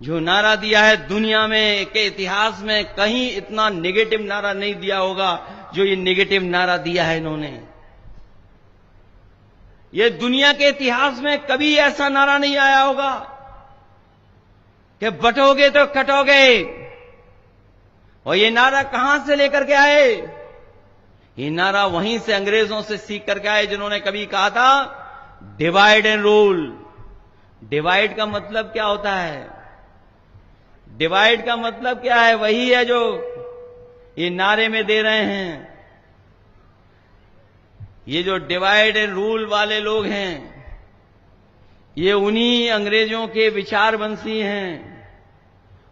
जो नारा दिया है दुनिया में के इतिहास में कहीं इतना नेगेटिव नारा नहीं दिया होगा जो ये नेगेटिव नारा दिया है इन्होंने। ये दुनिया के इतिहास में कभी ऐसा नारा नहीं आया होगा कि बटोगे तो कटोगे। और ये नारा कहां से लेकर के आए? ये नारा वहीं से अंग्रेजों से सीख करके आए जिन्होंने कभी कहा था डिवाइड एंड रूल। डिवाइड का मतलब क्या होता है? डिवाइड का मतलब क्या है? वही है जो ये नारे में दे रहे हैं। ये जो डिवाइड एंड रूल वाले लोग हैं, ये उन्हीं अंग्रेजों के विचारवंशी हैं,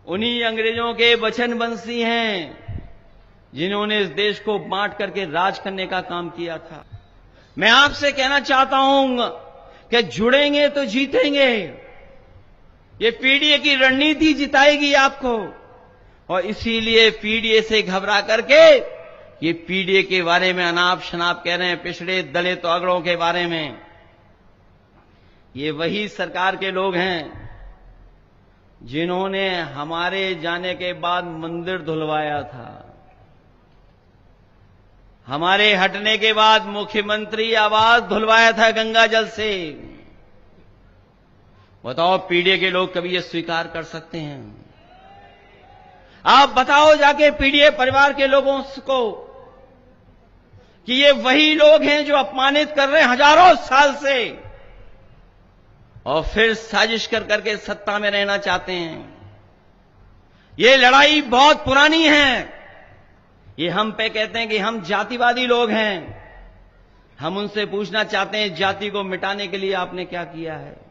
उन्हीं अंग्रेजों के वचनवंशी हैं जिन्होंने इस देश को बांट करके राज करने का काम किया था। मैं आपसे कहना चाहता हूं कि जुड़ेंगे तो जीतेंगे। ये पीडीए की रणनीति जिताएगी आपको, और इसीलिए पीडीए से घबरा करके ये पीडीए के बारे में अनाप शनाप कह रहे हैं, पिछड़े दलित अगड़ों के बारे में। ये वही सरकार के लोग हैं जिन्होंने हमारे जाने के बाद मंदिर धुलवाया था, हमारे हटने के बाद मुख्यमंत्री आवास धुलवाया था गंगा जल से। बताओ पीडीए के लोग कभी ये स्वीकार कर सकते हैं? आप बताओ जाके पीडीए परिवार के लोगों को कि ये वही लोग हैं जो अपमानित कर रहे हैं हजारों साल से, और फिर साजिश कर करके सत्ता में रहना चाहते हैं। ये लड़ाई बहुत पुरानी है। ये हम पे कहते हैं कि हम जातिवादी लोग हैं। हम उनसे पूछना चाहते हैं जाति को मिटाने के लिए आपने क्या किया है?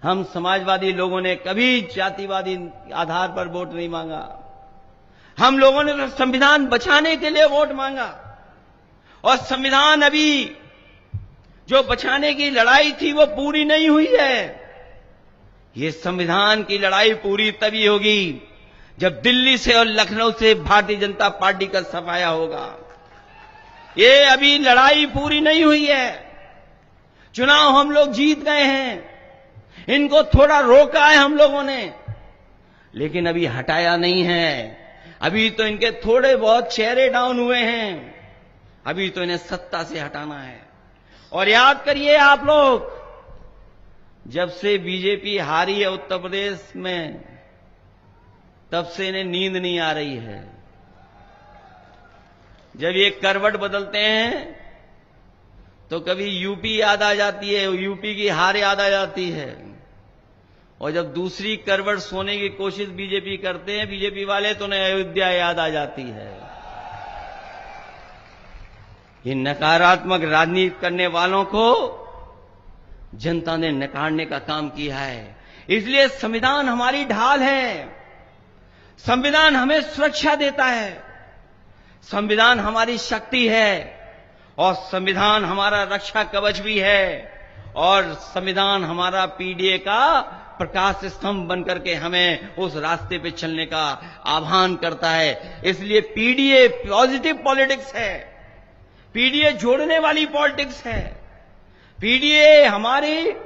हम समाजवादी लोगों ने कभी जातिवादी आधार पर वोट नहीं मांगा। हम लोगों ने तो संविधान बचाने के लिए वोट मांगा, और संविधान अभी जो बचाने की लड़ाई थी वो पूरी नहीं हुई है। ये संविधान की लड़ाई पूरी तभी होगी जब दिल्ली से और लखनऊ से भारतीय जनता पार्टी का सफाया होगा। ये अभी लड़ाई पूरी नहीं हुई है। चुनाव हम लोग जीत गए हैं, इनको थोड़ा रोका है हम लोगों ने, लेकिन अभी हटाया नहीं है। अभी तो इनके थोड़े बहुत चेहरे डाउन हुए हैं, अभी तो इन्हें सत्ता से हटाना है। और याद करिए आप लोग, जब से बीजेपी हारी है उत्तर प्रदेश में, तब से इन्हें नींद नहीं आ रही है। जब ये करवट बदलते हैं तो कभी यूपी याद आ जाती है, यूपी की हार याद आ जाती है, और जब दूसरी करवट सोने की कोशिश बीजेपी करते हैं बीजेपी वाले, तो उन्हें अयोध्या याद आ जाती है। ये नकारात्मक राजनीति करने वालों को जनता ने नकारने का काम किया है। इसलिए संविधान हमारी ढाल है, संविधान हमें सुरक्षा देता है, संविधान हमारी शक्ति है, और संविधान हमारा रक्षा कवच भी है, और संविधान हमारा पीडीए का प्रकाश स्तंभ बनकर के हमें उस रास्ते पे चलने का आह्वान करता है। इसलिए पीडीए पॉजिटिव पॉलिटिक्स है, पीडीए जोड़ने वाली पॉलिटिक्स है। पीडीए हमारे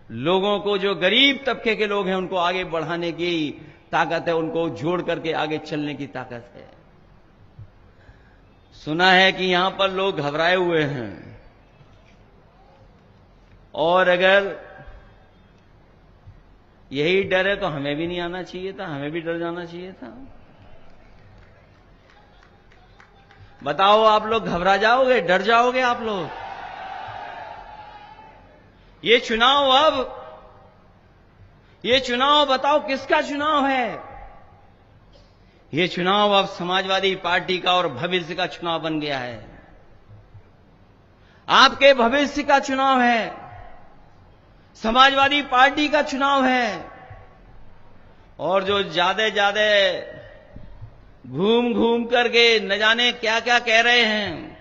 लोगों को, जो गरीब तबके के लोग हैं, उनको आगे बढ़ाने की ताकत है, उनको जोड़ करके आगे चलने की ताकत है। सुना है कि यहां पर लोग घबराए हुए हैं, और अगर यही डर है तो हमें भी नहीं आना चाहिए था, हमें भी डर जाना चाहिए था। बताओ, आप लोग घबरा जाओगे, डर जाओगे आप लोग? ये चुनाव बताओ किसका चुनाव है? ये चुनाव अब समाजवादी पार्टी का और भविष्य का चुनाव बन गया है। आपके भविष्य का चुनाव है, समाजवादी पार्टी का चुनाव है। और जो ज्यादा घूम घूम करके न जाने क्या क्या कह रहे हैं,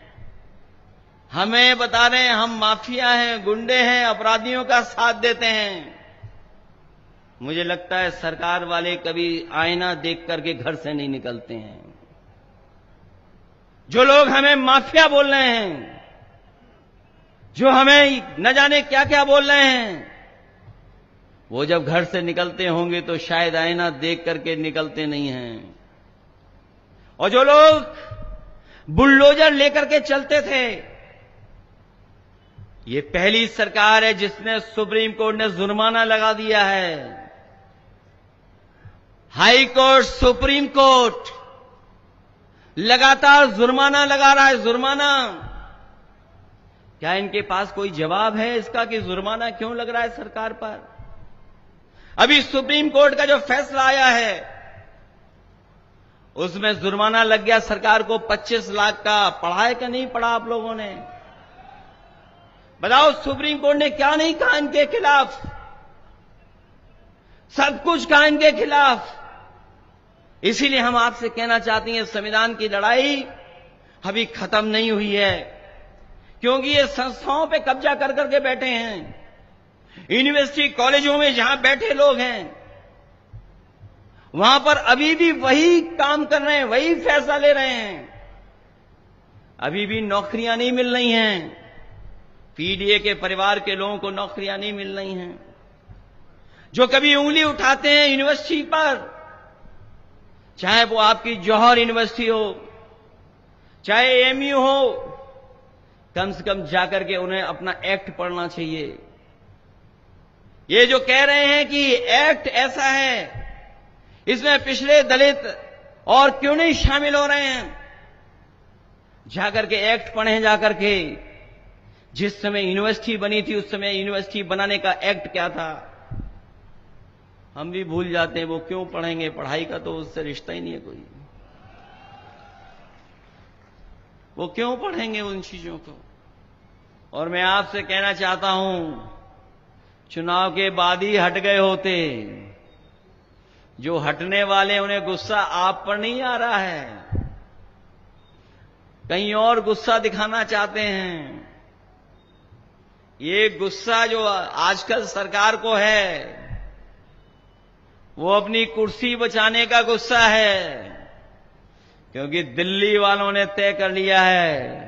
हमें बता रहे हैं हम माफिया हैं, गुंडे हैं, अपराधियों का साथ देते हैं। मुझे लगता है सरकार वाले कभी आईना देख करके घर से नहीं निकलते हैं। जो लोग हमें माफिया बोल रहे हैं, जो हमें न जाने क्या क्या बोल रहे हैं, वो जब घर से निकलते होंगे तो शायद आईना देख करके निकलते नहीं हैं। और जो लोग बुलडोजर लेकर के चलते थे, ये पहली सरकार है जिसने सुप्रीम कोर्ट ने जुर्माना लगा दिया है। हाई कोर्ट, सुप्रीम कोर्ट लगातार जुर्माना लगा रहा है, जुर्माना। क्या इनके पास कोई जवाब है इसका कि जुर्माना क्यों लग रहा है सरकार पर? अभी सुप्रीम कोर्ट का जो फैसला आया है उसमें जुर्माना लग गया सरकार को 25 लाख का। पढ़ा है कि नहीं पढ़ा आप लोगों ने? बताओ सुप्रीम कोर्ट ने क्या नहीं कहा इनके खिलाफ? सब कुछ कहा इनके खिलाफ। इसीलिए हम आपसे कहना चाहते हैं संविधान की लड़ाई अभी खत्म नहीं हुई है, क्योंकि ये संस्थाओं पे कब्जा कर करके बैठे हैं। यूनिवर्सिटी कॉलेजों में जहां बैठे लोग हैं वहां पर अभी भी वही काम कर रहे हैं, वही फैसला ले रहे हैं। अभी भी नौकरियां नहीं मिल रही हैं, पीडीए के परिवार के लोगों को नौकरियां नहीं मिल रही हैं। जो कभी उंगली उठाते हैं यूनिवर्सिटी पर, चाहे वो आपकी जौहर यूनिवर्सिटी हो, चाहे एमयू हो, कम से कम जाकर के उन्हें अपना एक्ट पढ़ना चाहिए। ये जो कह रहे हैं कि एक्ट ऐसा है, इसमें पिछड़े दलित और क्यों नहीं शामिल हो रहे हैं, जाकर के एक्ट पढ़ें। जाकर के जिस समय यूनिवर्सिटी बनी थी उस समय यूनिवर्सिटी बनाने का एक्ट क्या था हम भी भूल जाते हैं। वो क्यों पढ़ेंगे? पढ़ाई का तो उससे रिश्ता ही नहीं है कोई। वो क्यों पढ़ेंगे उन चीजों को? और मैं आपसे कहना चाहता हूं, चुनाव के बाद ही हट गए होते। जो हटने वाले उन्हें गुस्सा आप पर नहीं आ रहा है, कहीं और गुस्सा दिखाना चाहते हैं। ये गुस्सा जो आजकल सरकार को है वो अपनी कुर्सी बचाने का गुस्सा है, क्योंकि दिल्ली वालों ने तय कर लिया है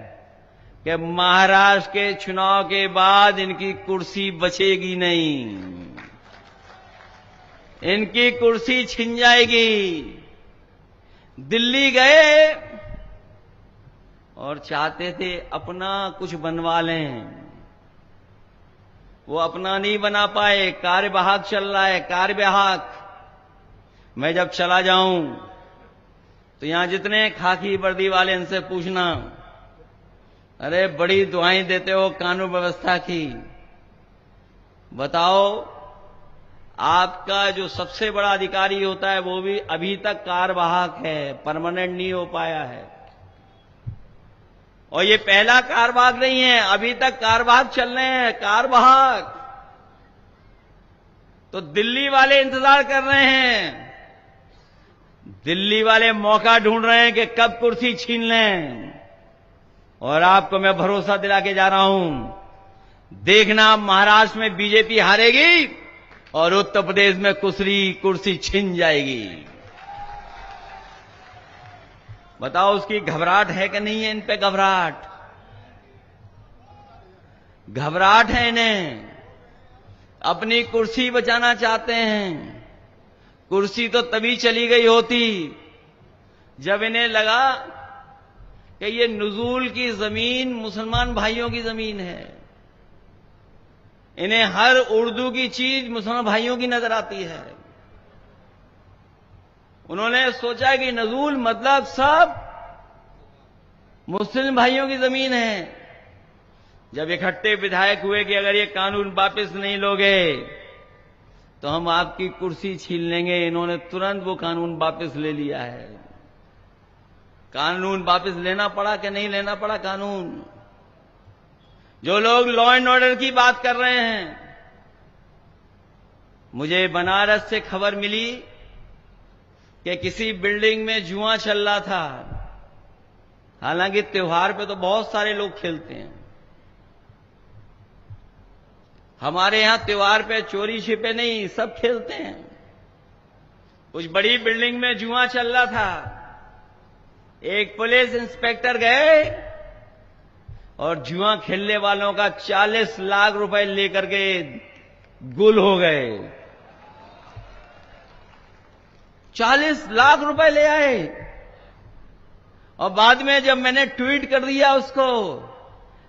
कि महाराष्ट्र के चुनाव के बाद इनकी कुर्सी बचेगी नहीं, इनकी कुर्सी छिन जाएगी। दिल्ली गए और चाहते थे अपना कुछ बनवा लें, वो अपना नहीं बना पाए। कार्यवाहक चल रहा है, कार्यवाहक। मैं जब चला जाऊं तो यहां जितने खाकी वर्दी वाले इनसे पूछना, अरे बड़ी दुआएं देते हो कानून व्यवस्था की, बताओ आपका जो सबसे बड़ा अधिकारी होता है वो भी अभी तक कार्यवाहक है, परमानेंट नहीं हो पाया है। और ये पहला कार्यवाहक नहीं है, अभी तक कार्यवाहक चल रहे हैं, कार्यवाहक। तो दिल्ली वाले इंतजार कर रहे हैं, दिल्ली वाले मौका ढूंढ रहे हैं कि कब कुर्सी छीन लें। और आपको मैं भरोसा दिला के जा रहा हूं, देखना महाराष्ट्र में बीजेपी हारेगी और उत्तर प्रदेश में कुर्सी छिन जाएगी। बताओ उसकी घबराहट है कि नहीं है? इन पे घबराहट है इन्हें, अपनी कुर्सी बचाना चाहते हैं। कुर्सी तो तभी चली गई होती जब इन्हें लगा कि ये नुजूल की जमीन मुसलमान भाइयों की जमीन है। इन्हें हर उर्दू की चीज मुसलमान भाइयों की नजर आती है। उन्होंने सोचा कि नजूल मतलब सब मुस्लिम भाइयों की जमीन है। जब इकट्ठे विधायक हुए कि अगर ये कानून वापस नहीं लोगे तो हम आपकी कुर्सी छीन लेंगे, इन्होंने तुरंत वो कानून वापस ले लिया है। कानून वापस लेना पड़ा कि नहीं लेना पड़ा कानून? जो लोग लॉ एंड ऑर्डर की बात कर रहे हैं, मुझे बनारस से खबर मिली कि किसी बिल्डिंग में जुआ चल रहा था। हालांकि त्योहार पे तो बहुत सारे लोग खेलते हैं, हमारे यहां त्योहार पे चोरी छिपे नहीं, सब खेलते हैं। कुछ बड़ी बिल्डिंग में जुआ चल रहा था। एक पुलिस इंस्पेक्टर गए और जुआ खेलने वालों का 40 लाख रुपए लेकर के गुल हो गए। 40 लाख रुपए ले आए। और बाद में जब मैंने ट्वीट कर दिया उसको,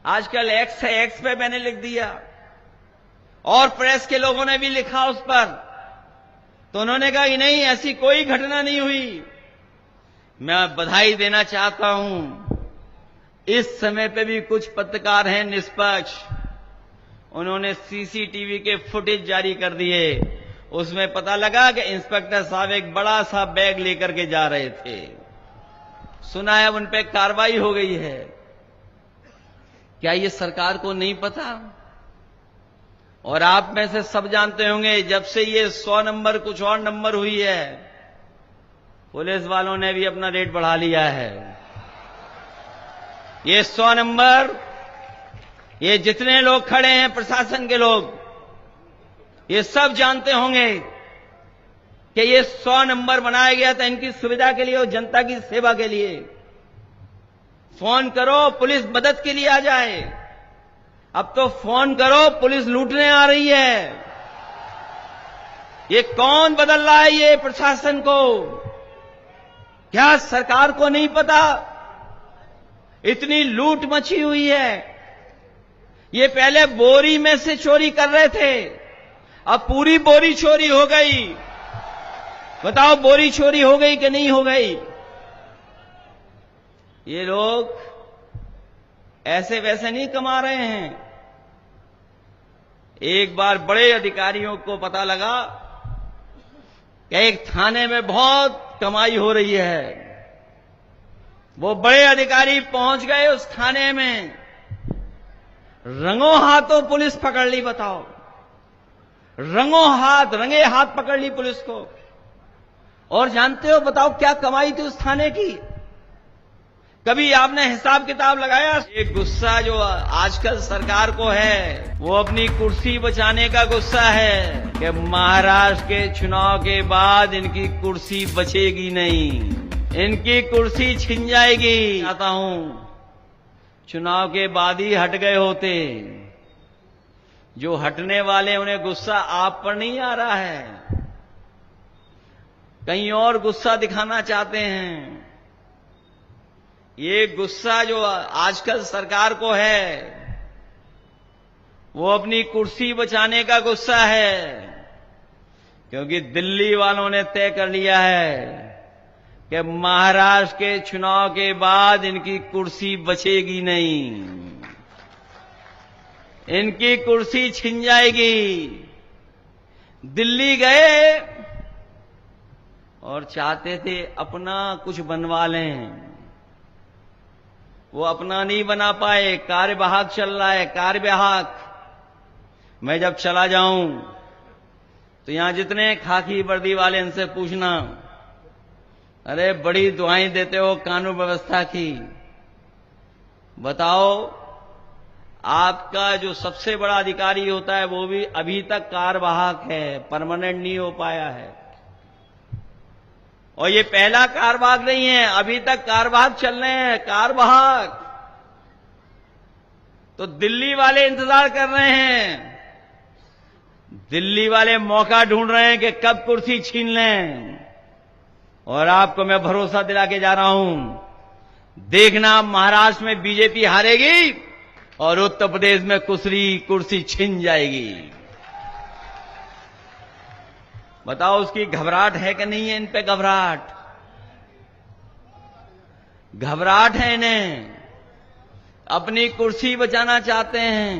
आजकल एक्स है, एक्स पे मैंने लिख दिया और प्रेस के लोगों ने भी लिखा उस पर, तो उन्होंने कहा कि नहीं, ऐसी कोई घटना नहीं हुई। मैं बधाई देना चाहता हूं, इस समय पे भी कुछ पत्रकार हैं निष्पक्ष, उन्होंने सीसीटीवी के फुटेज जारी कर दिए। उसमें पता लगा कि इंस्पेक्टर साहब एक बड़ा सा बैग लेकर के जा रहे थे। सुना है उन पे कार्रवाई हो गई है। क्या ये सरकार को नहीं पता? और आप में से सब जानते होंगे, जब से ये 100 नंबर कुछ और नंबर हुई है, पुलिस वालों ने भी अपना रेट बढ़ा लिया है। ये 100 नंबर, ये जितने लोग खड़े हैं प्रशासन के लोग, ये सब जानते होंगे कि ये 100 नंबर बनाया गया था इनकी सुविधा के लिए और जनता की सेवा के लिए। फोन करो, पुलिस मदद के लिए आ जाए। अब तो फोन करो, पुलिस लूटने आ रही है। ये कौन बदल रहा है ये प्रशासन को? क्या सरकार को नहीं पता? इतनी लूट मची हुई है। ये पहले बोरी में से चोरी कर रहे थे, अब पूरी बोरी चोरी हो गई। बताओ, बोरी चोरी हो गई कि नहीं हो गई? ये लोग ऐसे वैसे नहीं कमा रहे हैं। एक बार बड़े अधिकारियों को पता लगा कि एक थाने में बहुत कमाई हो रही है। वो बड़े अधिकारी पहुंच गए उस थाने में, रंगों हाथों पुलिस पकड़ ली। बताओ, रंगों हाथ, रंगे हाथ पकड़ ली पुलिस को। और जानते हो, बताओ क्या कमाई थी उस थाने की? कभी आपने हिसाब किताब लगाया? एक गुस्सा जो आजकल सरकार को है, वो अपनी कुर्सी बचाने का गुस्सा है कि महाराष्ट्र के चुनाव के बाद इनकी कुर्सी बचेगी नहीं, इनकी कुर्सी छिन जाएगी। चाहता हूं चुनाव के बाद ही हट गए होते। जो हटने वाले, उन्हें गुस्सा आप पर नहीं आ रहा है, कहीं और गुस्सा दिखाना चाहते हैं। ये गुस्सा जो आजकल सरकार को है, वो अपनी कुर्सी बचाने का गुस्सा है, क्योंकि दिल्ली वालों ने तय कर लिया है कि महाराष्ट्र के चुनाव के बाद इनकी कुर्सी बचेगी नहीं, इनकी कुर्सी छिन जाएगी। दिल्ली गए और चाहते थे अपना कुछ बनवा लें, वो अपना नहीं बना पाए। कार्यवाहक चल रहा है, कार्यवाहक। मैं जब चला जाऊं तो यहां जितने खाकी वर्दी वाले, इनसे पूछना, अरे बड़ी दुआएं देते हो कानून व्यवस्था की, बताओ आपका जो सबसे बड़ा अधिकारी होता है वो भी अभी तक कार्यवाहक है, परमानेंट नहीं हो पाया है। और ये पहला कार्यवाहक नहीं है, अभी तक कार्यवाहक चल रहे हैं, कार्यवाहक। तो दिल्ली वाले इंतजार कर रहे हैं, दिल्ली वाले मौका ढूंढ रहे हैं कि कब कुर्सी छीन लें। और आपको मैं भरोसा दिला के जा रहा हूं, देखना महाराष्ट्र में बीजेपी हारेगी और उत्तर प्रदेश में कुर्सी छिन जाएगी। बताओ, उसकी घबराहट है कि नहीं है? इन पे घबराहट है इन्हें, अपनी कुर्सी बचाना चाहते हैं।